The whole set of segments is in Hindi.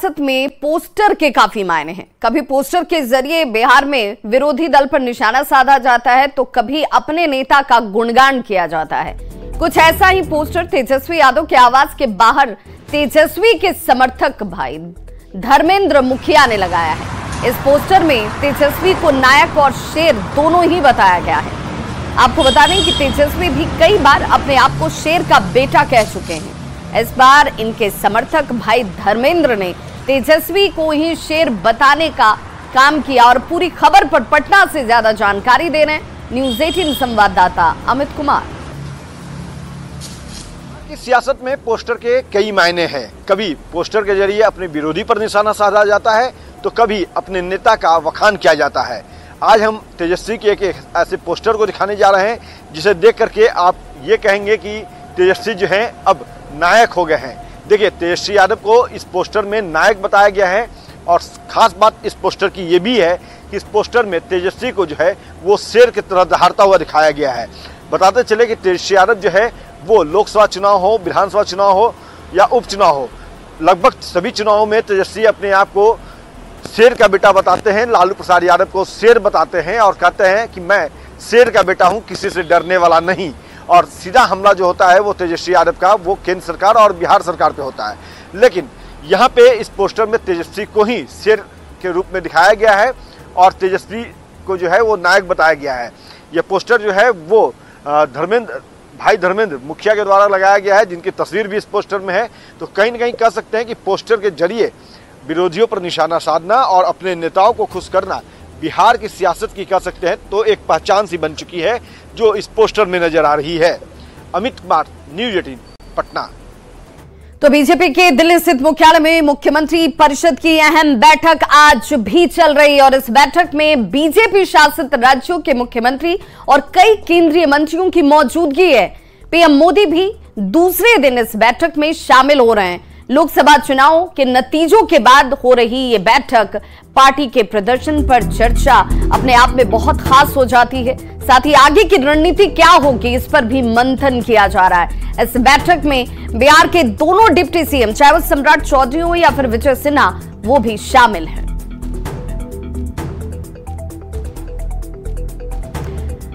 सियासत में पोस्टर के काफी मायने हैं। कभी पोस्टर के जरिए बिहार में विरोधी दल पर निशाना साधा जाता है तो कभी अपने नेता का गुणगान किया जाता है। कुछ ऐसा ही पोस्टर तेजस्वी यादव के आवास के बाहर तेजस्वी के समर्थक भाई धर्मेंद्र मुखिया ने लगाया है। इस पोस्टर में तेजस्वी को नायक और शेर दोनों ही बताया गया है। आपको बता दें कि तेजस्वी भी कई बार अपने आप को शेर का बेटा कह चुके हैं। इस बार इनके समर्थक भाई धर्मेंद्र ने तेजस्वी को ही शेर बताने का काम किया और पूरी खबर पर पटना से ज्यादा जानकारी दे रहे हैं न्यूज़ 18 संवाददाता अमित कुमार। सियासत में पोस्टर के कई मायने हैं। कभी पोस्टर के जरिए अपने विरोधी पर निशाना साधा जाता है तो कभी अपने नेता का वखान किया जाता है। आज हम तेजस्वी के एक ऐसे पोस्टर को दिखाने जा रहे हैं जिसे देख करके आप ये कहेंगे कि तेजस्वी जो हैं अब नायक हो गए हैं। देखिए, तेजस्वी यादव को इस पोस्टर में नायक बताया गया है और खास बात इस पोस्टर की ये भी है कि इस पोस्टर में तेजस्वी को जो है वो शेर की तरह दहाड़ता हुआ दिखाया गया है। बताते चले कि तेजस्वी यादव जो है वो लोकसभा चुनाव हो, विधानसभा चुनाव हो या उपचुनाव हो, लगभग सभी चुनावों में तेजस्वी अपने आप को शेर का बेटा बताते हैं। लालू प्रसाद यादव को शेर बताते हैं और कहते हैं कि मैं शेर का बेटा हूं, किसी से डरने वाला नहीं। और सीधा हमला जो होता है वो तेजस्वी यादव का वो केंद्र सरकार और बिहार सरकार पे होता है। लेकिन यहाँ पे इस पोस्टर में तेजस्वी को ही शेर के रूप में दिखाया गया है और तेजस्वी को जो है वो नायक बताया गया है। ये पोस्टर जो है वो भाई धर्मेंद्र मुखिया के द्वारा लगाया गया है, जिनकी तस्वीर भी इस पोस्टर में है। तो कहीं ना कहीं कह सकते हैं कि पोस्टर के जरिए विरोधियों पर निशाना साधना और अपने नेताओं को खुश करना बिहार की सियासत की कह सकते हैं तो एक पहचान सी बन चुकी है जो इस पोस्टर में नजर आ रही है। अमित कुमार, न्यूज़ 18 पटना। तो बीजेपी के दिल्ली स्थित मुख्यालय में मुख्यमंत्री परिषद की अहम बैठक आज भी चल रही है और इस बैठक में बीजेपी शासित राज्यों के मुख्यमंत्री और कई केंद्रीय मंत्रियों की मौजूदगी है। पीएम मोदी भी दूसरे दिन इस बैठक में शामिल हो रहे हैं। लोकसभा चुनाव के नतीजों के बाद हो रही ये बैठक पार्टी के प्रदर्शन पर चर्चा अपने आप में बहुत खास हो जाती है। साथ ही आगे की रणनीति क्या होगी इस पर भी मंथन किया जा रहा है। इस बैठक में बिहार के दोनों डिप्टी सीएम, चाहे वो सम्राट चौधरी हो या फिर विजय सिन्हा, वो भी शामिल हैं।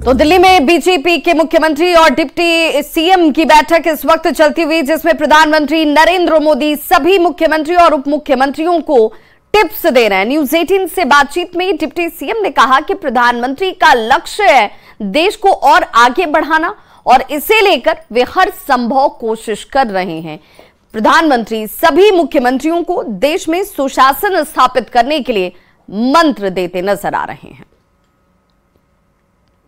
तो दिल्ली में बीजेपी के मुख्यमंत्री और डिप्टी सीएम की बैठक इस वक्त चलती हुई, जिसमें प्रधानमंत्री नरेंद्र मोदी सभी मुख्यमंत्री और उप मुख्यमंत्रियों को टिप्स दे रहे हैं। न्यूज़ 18 से बातचीत में डिप्टी सीएम ने कहा कि प्रधानमंत्री का लक्ष्य है देश को और आगे बढ़ाना और इसे लेकर वे हर संभव कोशिश कर रहे हैं। प्रधानमंत्री सभी मुख्यमंत्रियों को देश में सुशासन स्थापित करने के लिए मंत्र देते नजर आ रहे हैं।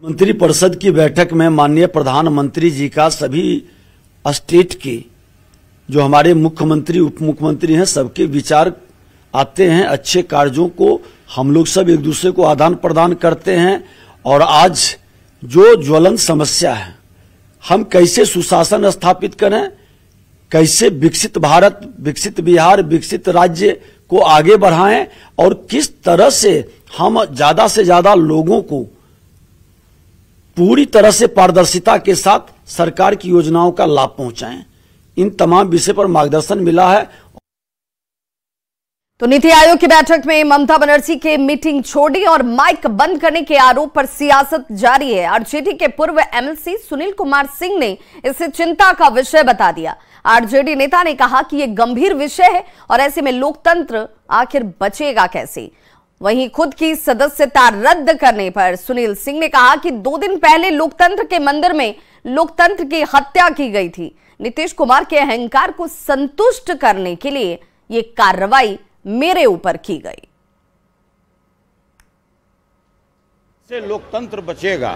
मंत्रिपरिषद की बैठक में माननीय प्रधानमंत्री जी का सभी स्टेट के जो हमारे मुख्यमंत्री उप मुख्यमंत्री हैं सबके विचार आते हैं। अच्छे कार्यों को हम लोग सब एक दूसरे को आदान प्रदान करते हैं और आज जो ज्वलंत समस्या है, हम कैसे सुशासन स्थापित करें, कैसे विकसित भारत, विकसित बिहार, विकसित राज्य को आगे बढ़ाएं और किस तरह से हम ज्यादा से ज्यादा लोगों को पूरी तरह से पारदर्शिता के साथ सरकार की योजनाओं का लाभ पहुंचाएं। इन तमाम विषय पर मार्गदर्शन मिला है। तो नीति आयोग की बैठक में ममता बनर्जी के मीटिंग छोड़ी और माइक बंद करने के आरोप पर सियासत जारी है। आरजेडी के पूर्व एमएलसी सुनील कुमार सिंह ने इसे चिंता का विषय बता दिया। आरजेडी नेता ने कहा कि यह गंभीर विषय है और ऐसे में लोकतंत्र आखिर बचेगा कैसे। वहीं खुद की सदस्यता रद्द करने पर सुनील सिंह ने कहा कि 2 दिन पहले लोकतंत्र के मंदिर में लोकतंत्र की हत्या की गई थी। नीतीश कुमार के अहंकार को संतुष्ट करने के लिए ये कार्रवाई मेरे ऊपर की गई। से लोकतंत्र बचेगा,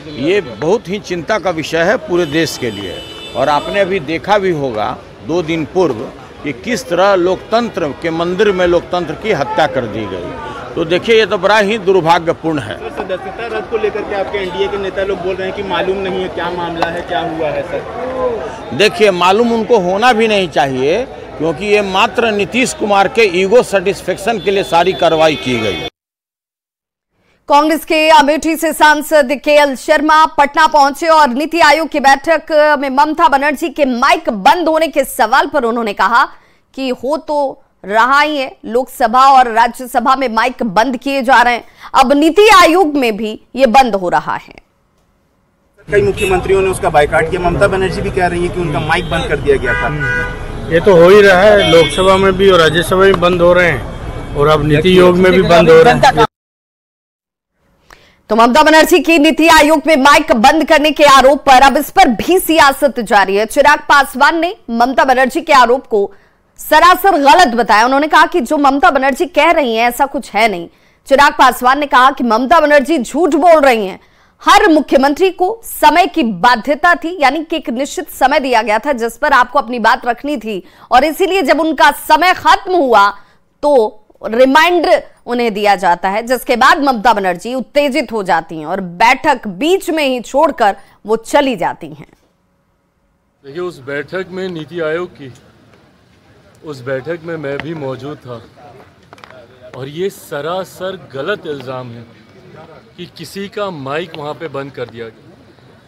ये बहुत ही चिंता का विषय है पूरे देश के लिए। और आपने अभी देखा भी होगा 2 दिन पूर्व कि किस तरह लोकतंत्र के मंदिर में लोकतंत्र की हत्या कर दी गई। तो देखिए, ये तो बड़ा ही दुर्भाग्यपूर्ण है। सदस्यता रद्द को लेकर के आपके एनडीए के नेता लोग बोल रहे हैं कि मालूम नहीं है क्या मामला है, क्या हुआ है सर। देखिए, मालूम उनको होना भी नहीं चाहिए क्योंकि ये मात्र नीतीश कुमार के ईगो सेटिस्फेक्शन के लिए सारी कार्रवाई की गई। कांग्रेस के अमेठी से सांसद केएल शर्मा पटना पहुंचे और नीति आयोग की बैठक में ममता बनर्जी के माइक बंद होने के सवाल पर उन्होंने कहा कि हो तो रहा ही है। लोकसभा और राज्यसभा में माइक बंद किए जा रहे हैं, अब नीति आयोग में भी ये बंद हो रहा है। कई मुख्यमंत्रियों ने उसका बायकॉट किया। ममता बनर्जी भी कह रही है कि उनका माइक बंद कर दिया गया था। ये तो हो ही रहा है, लोकसभा में भी और राज्यसभा में बंद हो रहे हैं और अब नीति आयोग में भी बंद हो रहे हैं। तो ममता बनर्जी की नीति आयोग में माइक बंद करने के आरोप पर अब इस पर भी सियासत जारी है। चिराग पासवान ने ममता बनर्जी के आरोप को सरासर गलत बताया। उन्होंने कहा कि जो ममता बनर्जी कह रही हैं ऐसा कुछ है नहीं। चिराग पासवान ने कहा कि ममता बनर्जी झूठ बोल रही हैं। हर मुख्यमंत्री को समय की बाध्यता थी, यानी कि एक निश्चित समय दिया गया था जिस पर आपको अपनी बात रखनी थी, और इसीलिए जब उनका समय खत्म हुआ तो रिमाइंडर उन्हें दिया जाता है, जिसके बाद ममता बनर्जी उत्तेजित हो जाती हैं और बैठक बीच में ही छोड़कर वो चली जाती हैं। देखिए, उस बैठक में नीति आयोग की उस बैठक में मैं भी मौजूद था और ये सरासर गलत इल्ज़ाम है कि किसी का माइक वहाँ पे बंद कर दिया गया।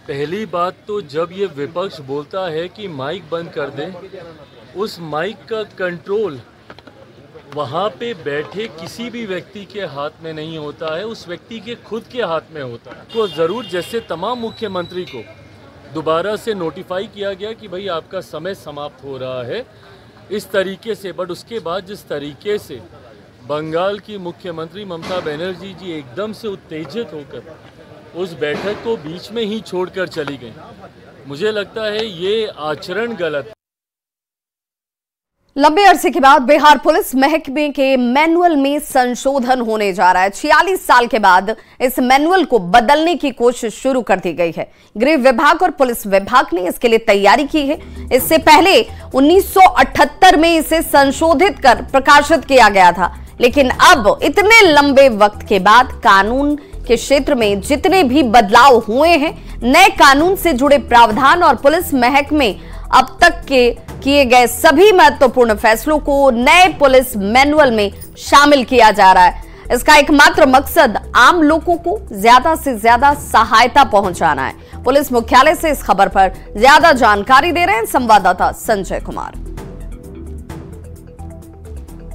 पहली बात तो जब ये विपक्ष बोलता है कि माइक बंद कर दे, उस माइक का कंट्रोल वहाँ पे बैठे किसी भी व्यक्ति के हाथ में नहीं होता है, उस व्यक्ति के खुद के हाथ में होता है। तो ज़रूर जैसे तमाम मुख्यमंत्री को दोबारा से नोटिफाई किया गया कि भाई आपका समय समाप्त हो रहा है इस तरीके से, बट उसके बाद जिस तरीके से बंगाल की मुख्यमंत्री ममता बनर्जी जी एकदम से उत्तेजित होकर उस बैठक को बीच में ही छोड़कर चली गई, मुझे लगता है ये आचरण गलत। लंबे अरसे के बाद बिहार पुलिस महकमे के मैनुअल में संशोधन होने जा रहा है। 46 साल के बाद इस मैनुअल को बदलने की कोशिश शुरू कर दी गई है। गृह विभाग और पुलिस विभाग ने इसके लिए तैयारी की है। इससे पहले 1978 में इसे संशोधित कर प्रकाशित किया गया था, लेकिन अब इतने लंबे वक्त के बाद कानून के क्षेत्र में जितने भी बदलाव हुए हैं, नए कानून से जुड़े प्रावधान और पुलिस महकमे अब तक के किए गए सभी महत्वपूर्ण फैसलों को नए पुलिस मैनुअल में शामिल किया जा रहा है। इसका एकमात्र मकसद आम लोगों को ज्यादा से ज्यादा सहायता पहुंचाना है। पुलिस मुख्यालय से इस खबर पर ज्यादा जानकारी दे रहे हैं संवाददाता संजय कुमार।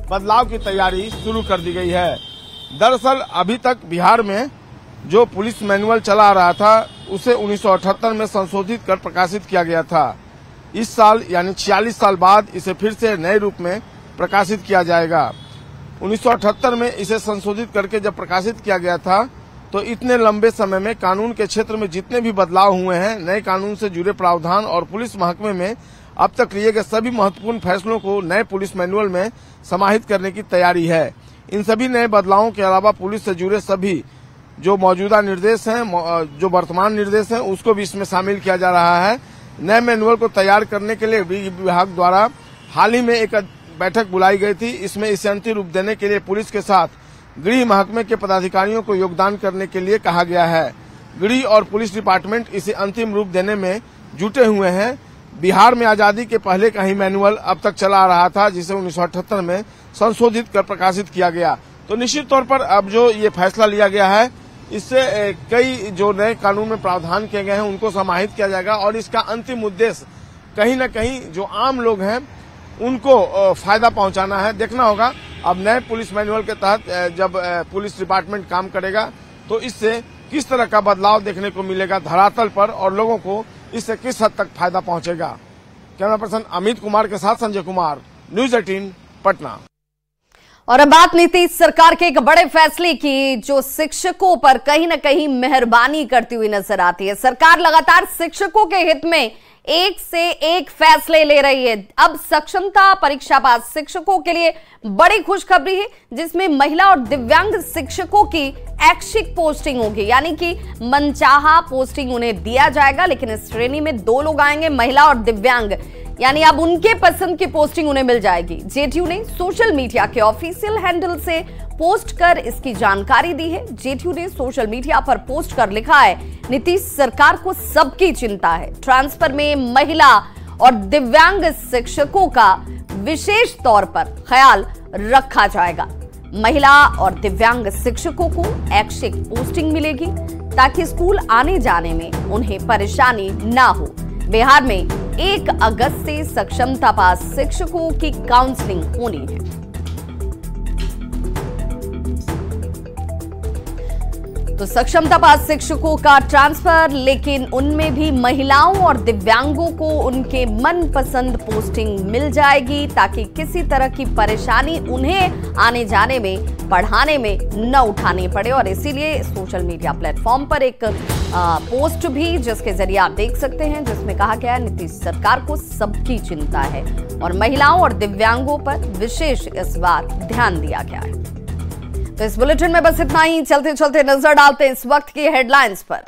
बदलाव की तैयारी शुरू कर दी गई है। दरअसल अभी तक बिहार में जो पुलिस मैनुअल चला रहा था उसे 1978 में संशोधित कर प्रकाशित किया गया था। इस साल यानी 46 साल बाद इसे फिर से नए रूप में प्रकाशित किया जाएगा। 1978 में इसे संशोधित करके जब प्रकाशित किया गया था तो इतने लंबे समय में कानून के क्षेत्र में जितने भी बदलाव हुए हैं, नए कानून से जुड़े प्रावधान और पुलिस महकमे में अब तक लिए गए सभी महत्वपूर्ण फैसलों को नए पुलिस मैनुअल में समाहित करने की तैयारी है। इन सभी नए बदलावों के अलावा पुलिस से जुड़े सभी जो मौजूदा निर्देश हैं, जो वर्तमान निर्देश हैं, उसको भी इसमें शामिल किया जा रहा है। नए मैनुअल को तैयार करने के लिए विभाग द्वारा हाल ही में एक बैठक बुलाई गई थी। इसमें इसे अंतिम रूप देने के लिए पुलिस के साथ गृह महकमे के पदाधिकारियों को योगदान करने के लिए कहा गया है। गृह और पुलिस डिपार्टमेंट इसे अंतिम रूप देने में जुटे हुए हैं। बिहार में आजादी के पहले का ही मैनुअल अब तक चला आ रहा था, जिसे 1978 में संशोधित कर प्रकाशित किया गया। तो निश्चित तौर पर अब जो ये फैसला लिया गया है, इससे कई जो नए कानून में प्रावधान किए गए हैं उनको समाहित किया जाएगा और इसका अंतिम उद्देश्य कहीं न कहीं जो आम लोग हैं उनको फायदा पहुंचाना है। देखना होगा अब नए पुलिस मैनुअल के तहत जब पुलिस डिपार्टमेंट काम करेगा तो इससे किस तरह का बदलाव देखने को मिलेगा धरातल पर और लोगों को इससे किस हद तक फायदा पहुंचेगा। कैमरा पर्सन अमित कुमार के साथ संजय कुमार, न्यूज 18 पटना। और अब बात नीतीश सरकार के एक बड़े फैसले की जो शिक्षकों पर कहीं न कहीं मेहरबानी करती हुई नजर आती है। सरकार लगातार शिक्षकों के हित में एक से एक फैसले ले रही है। अब सक्षमता परीक्षा पास शिक्षकों के लिए बड़ी खुशखबरी है, जिसमें महिला और दिव्यांग शिक्षकों की ऐच्छिक पोस्टिंग होगी, यानी कि मनचाहा पोस्टिंग उन्हें दिया जाएगा। लेकिन इस श्रेणी में 2 लोग आएंगे, महिला और दिव्यांग, यानी अब उनके पसंद की पोस्टिंग उन्हें मिल जाएगी। जेडीयू ने सोशल मीडिया के ऑफिशियल हैंडल से पोस्ट कर इसकी जानकारी दी है। जेडीयू ने सोशल मीडिया पर पोस्ट कर लिखा है, नीतीश सरकार को सबकी चिंता है। ट्रांसफर में महिला और दिव्यांग शिक्षकों का विशेष तौर पर ख्याल रखा जाएगा। महिला और दिव्यांग शिक्षकों को ऐच्छिक पोस्टिंग मिलेगी ताकि स्कूल आने जाने में उन्हें परेशानी ना हो। बिहार में 1 अगस्त से सक्षमता पास शिक्षकों की काउंसलिंग होनी है। तो सक्षमता पास शिक्षकों का ट्रांसफर, लेकिन उनमें भी महिलाओं और दिव्यांगों को उनके मनपसंद पोस्टिंग मिल जाएगी ताकि किसी तरह की परेशानी उन्हें आने जाने में, पढ़ाने में न उठानी पड़े। और इसीलिए सोशल मीडिया प्लेटफॉर्म पर एक पोस्ट भी जिसके जरिए आप देख सकते हैं, जिसमें कहा गया है नीतीश सरकार को सबकी चिंता है और महिलाओं और दिव्यांगों पर विशेष इस बार ध्यान दिया गया है। तो इस बुलेटिन में बस इतना ही। चलते चलते नजर डालते हैं इस वक्त की हेडलाइंस पर।